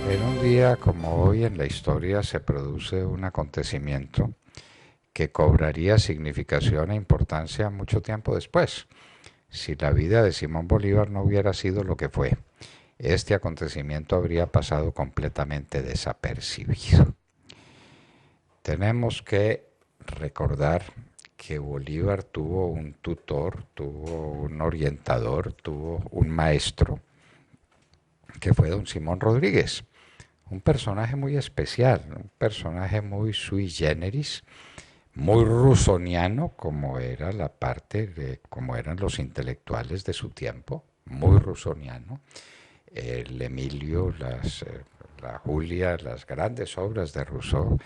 En un día como hoy en la historia se produce un acontecimiento que cobraría significación e importancia mucho tiempo después, si la vida de Simón Bolívar no hubiera sido lo que fue. Este acontecimiento habría pasado completamente desapercibido. Tenemos que recordar que Bolívar tuvo un tutor, tuvo un orientador, tuvo un maestro, que fue don Simón Rodríguez. Un personaje muy especial, un personaje muy sui generis, muy rusoniano, como era la parte de, como eran los intelectuales de su tiempo, muy rusoniano. El Emilio, la Julia, las grandes obras de Rousseau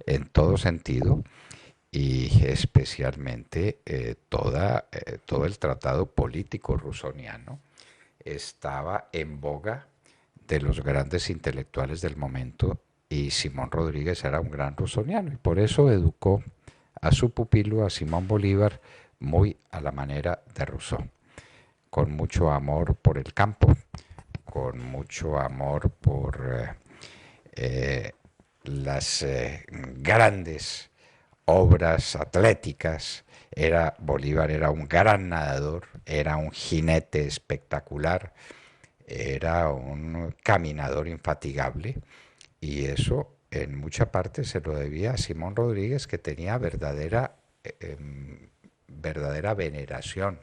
en todo sentido y especialmente todo el tratado político rusoniano estaba en boga de los grandes intelectuales del momento y Simón Rodríguez era un gran rusoniano y por eso educó a su pupilo, a Simón Bolívar, muy a la manera de Rousseau, con mucho amor por el campo, con mucho amor por las grandes obras atléticas. Bolívar era un gran nadador, era un jinete espectacular, era un caminador infatigable y eso en mucha parte se lo debía a Simón Rodríguez, que tenía verdadera veneración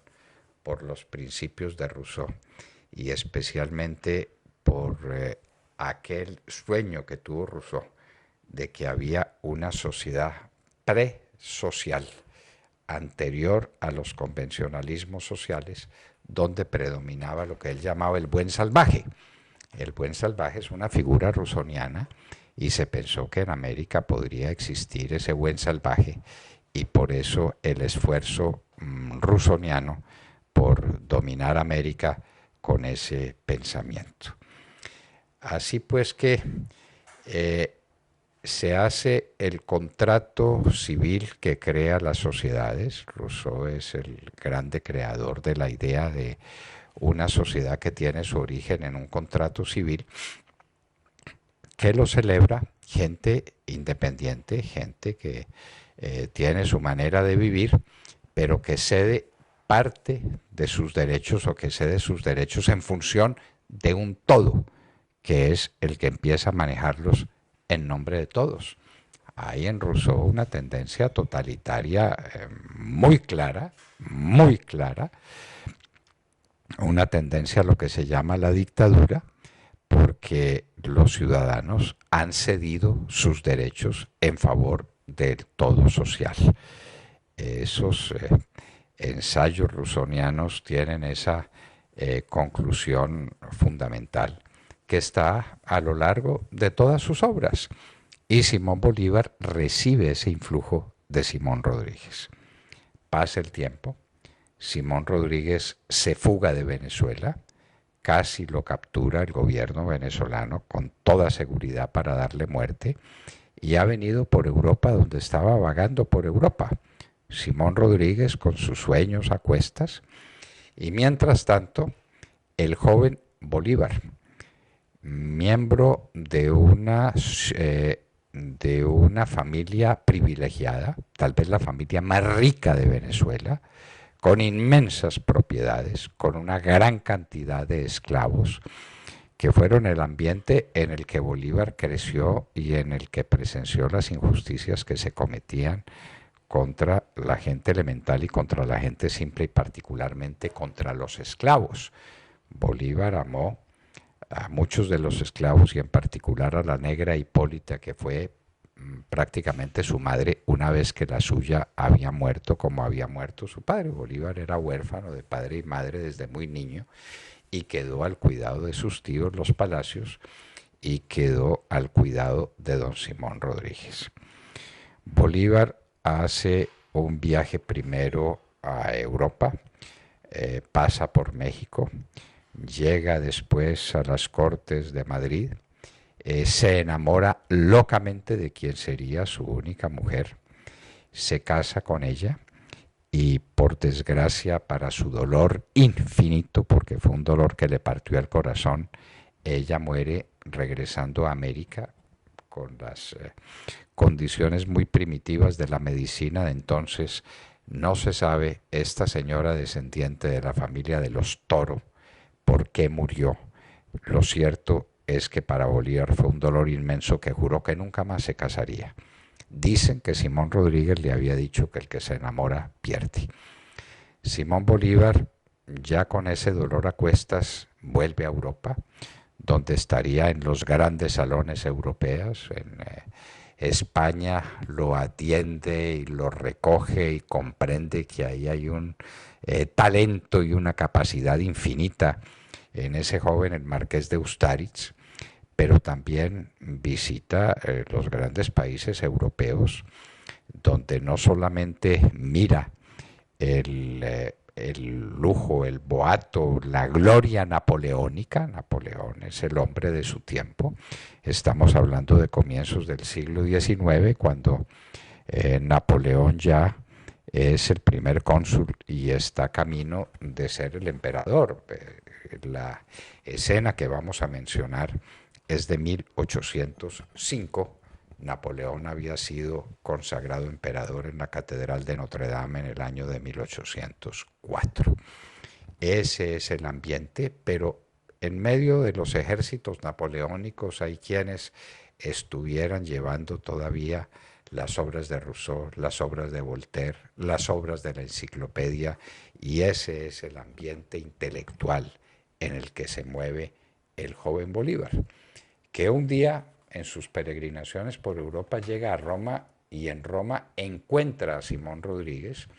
por los principios de Rousseau y especialmente por aquel sueño que tuvo Rousseau de que había una sociedad presocial anterior a los convencionalismos sociales donde predominaba lo que él llamaba el buen salvaje. El buen salvaje es una figura rusoniana y se pensó que en América podría existir ese buen salvaje y por eso el esfuerzo rusoniano por dominar América con ese pensamiento. Así pues que eh, se hace el contrato civil que crea las sociedades. Rousseau es el grande creador de la idea de una sociedad que tiene su origen en un contrato civil que lo celebra gente independiente, gente que tiene su manera de vivir, pero que cede parte de sus derechos o que cede sus derechos en función de un todo, que es el que empieza a manejarlos en nombre de todos. Hay en Rousseau una tendencia totalitaria muy clara, una tendencia a lo que se llama la dictadura, porque los ciudadanos han cedido sus derechos en favor del todo social. Esos ensayos rusonianos tienen esa conclusión fundamental que está a lo largo de todas sus obras. Y Simón Bolívar recibe ese influjo de Simón Rodríguez. Pasa el tiempo, Simón Rodríguez se fuga de Venezuela, casi lo captura el gobierno venezolano con toda seguridad para darle muerte y ha venido por Europa donde estaba vagando por Europa. Simón Rodríguez con sus sueños a cuestas y mientras tanto el joven Bolívar, miembro de una familia privilegiada, tal vez la familia más rica de Venezuela, con inmensas propiedades, con una gran cantidad de esclavos, que fueron el ambiente en el que Bolívar creció y en el que presenció las injusticias que se cometían contra la gente elemental y contra la gente simple y particularmente contra los esclavos. Bolívar amó a muchos de los esclavos y en particular a la negra Hipólita, que fue prácticamente su madre una vez que la suya había muerto como había muerto su padre. Bolívar era huérfano de padre y madre desde muy niño y quedó al cuidado de sus tíos los Palacios y quedó al cuidado de don Simón Rodríguez. Bolívar hace un viaje primero a Europa, pasa por México, llega después a las Cortes de Madrid, se enamora locamente de quien sería su única mujer, se casa con ella y por desgracia para su dolor infinito, porque fue un dolor que le partió el corazón, ella muere regresando a América con las condiciones muy primitivas de la medicina de entonces. No se sabe, esta señora descendiente de la familia de los Toro, por qué murió. Lo cierto es que para Bolívar fue un dolor inmenso que juró que nunca más se casaría. Dicen que Simón Rodríguez le había dicho que el que se enamora pierde. Simón Bolívar, ya con ese dolor a cuestas, vuelve a Europa, donde estaría en los grandes salones europeos. En España lo atiende y lo recoge y comprende que ahí hay un talento y una capacidad infinita en ese joven, el marqués de Ustaritz, pero también visita los grandes países europeos, donde no solamente mira el lujo, el boato, la gloria napoleónica. Napoleón es el hombre de su tiempo. Estamos hablando de comienzos del siglo XIX, cuando Napoleón ya es el primer cónsul y está camino de ser el emperador. La escena que vamos a mencionar es de 1805. Napoleón había sido consagrado emperador en la Catedral de Notre Dame en el año de 1804. Ese es el ambiente, pero en medio de los ejércitos napoleónicos hay quienes estuvieran llevando todavía las obras de Rousseau, las obras de Voltaire, las obras de la enciclopedia, y ese es el ambiente intelectual en el que se mueve el joven Bolívar, que un día en sus peregrinaciones por Europa llega a Roma y en Roma encuentra a Simón Rodríguez,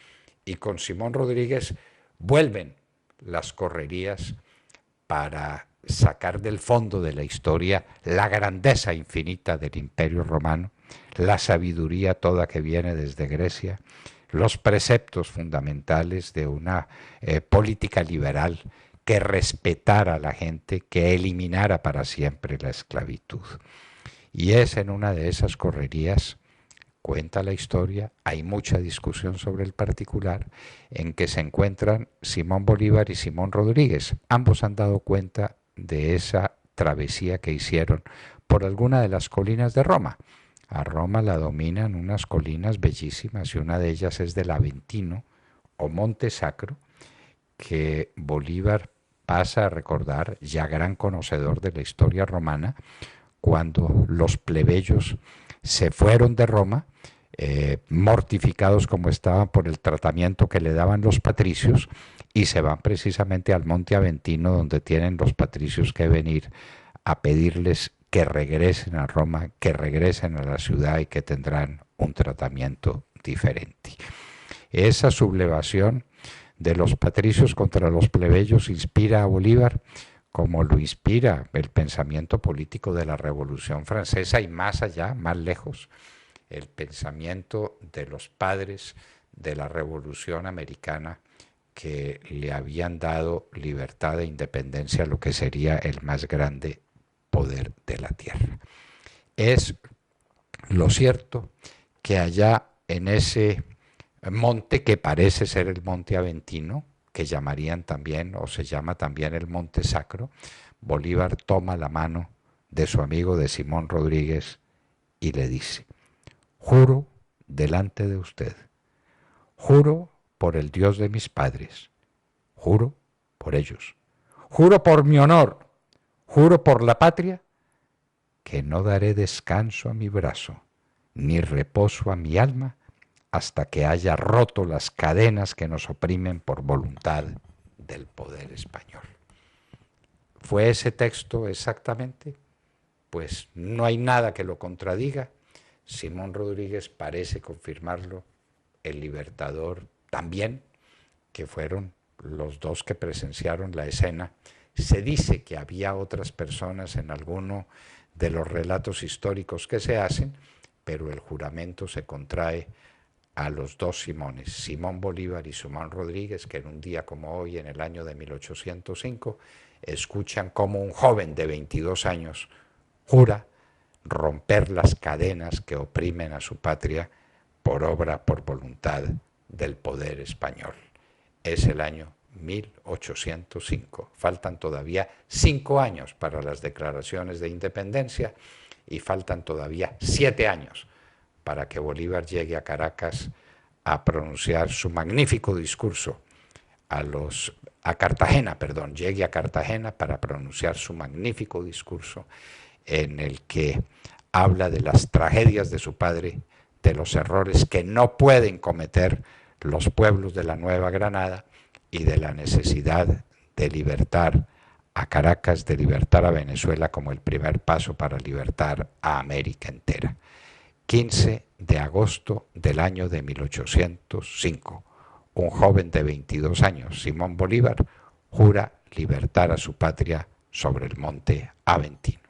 y con Simón Rodríguez vuelven las correrías para sacar del fondo de la historia la grandeza infinita del Imperio Romano, la sabiduría toda que viene desde Grecia, los preceptos fundamentales de una política liberal que respetara a la gente, que eliminara para siempre la esclavitud. Y es en una de esas correrías, cuenta la historia, hay mucha discusión sobre el particular, en que se encuentran Simón Bolívar y Simón Rodríguez. Ambos han dado cuenta de esa travesía que hicieron por alguna de las colinas de Roma. A Roma la dominan unas colinas bellísimas y una de ellas es del Aventino o Monte Sacro, que Bolívar pasa a recordar, ya gran conocedor de la historia romana, cuando los plebeyos se fueron de Roma, mortificados como estaban por el tratamiento que le daban los patricios, y se van precisamente al Monte Aventino, donde tienen los patricios que venir a pedirles que regresen a Roma, que regresen a la ciudad y que tendrán un tratamiento diferente. Esa sublevación de los patricios contra los plebeyos inspira a Bolívar, como lo inspira el pensamiento político de la Revolución Francesa, y más allá, más lejos, el pensamiento de los padres de la Revolución Americana, que le habían dado libertad e independencia a lo que sería el más grande poder de la tierra. Es lo cierto que allá en ese monte que parece ser el Monte Aventino, que llamarían también, o se llama también el Monte Sacro, Bolívar toma la mano de su amigo de Simón Rodríguez y le dice: juro delante de usted, juro por el Dios de mis padres, juro por ellos, juro por mi honor, juro por la patria, que no daré descanso a mi brazo, ni reposo a mi alma, hasta que haya roto las cadenas que nos oprimen por voluntad del poder español. ¿Fue ese texto exactamente? Pues no hay nada que lo contradiga. Simón Rodríguez parece confirmarlo, el Libertador también, que fueron los dos que presenciaron la escena. Se dice que había otras personas en alguno de los relatos históricos que se hacen, pero el juramento se contrae a los dos Simones, Simón Bolívar y Simón Rodríguez, que en un día como hoy, en el año de 1805, escuchan como un joven de 22 años jura romper las cadenas que oprimen a su patria por obra, por voluntad del poder español. Es el año 1805. Faltan todavía 5 años para las declaraciones de independencia y faltan todavía 7 años para que Bolívar llegue a Caracas a pronunciar su magnífico discurso, a Cartagena, perdón, llegue a Cartagena para pronunciar su magnífico discurso en el que habla de las tragedias de su padre, de los errores que no pueden cometer los pueblos de la Nueva Granada y de la necesidad de libertar a Caracas, de libertar a Venezuela como el primer paso para libertar a América entera. 15 de agosto del año de 1805, un joven de 22 años, Simón Bolívar, jura libertar a su patria sobre el monte Aventino.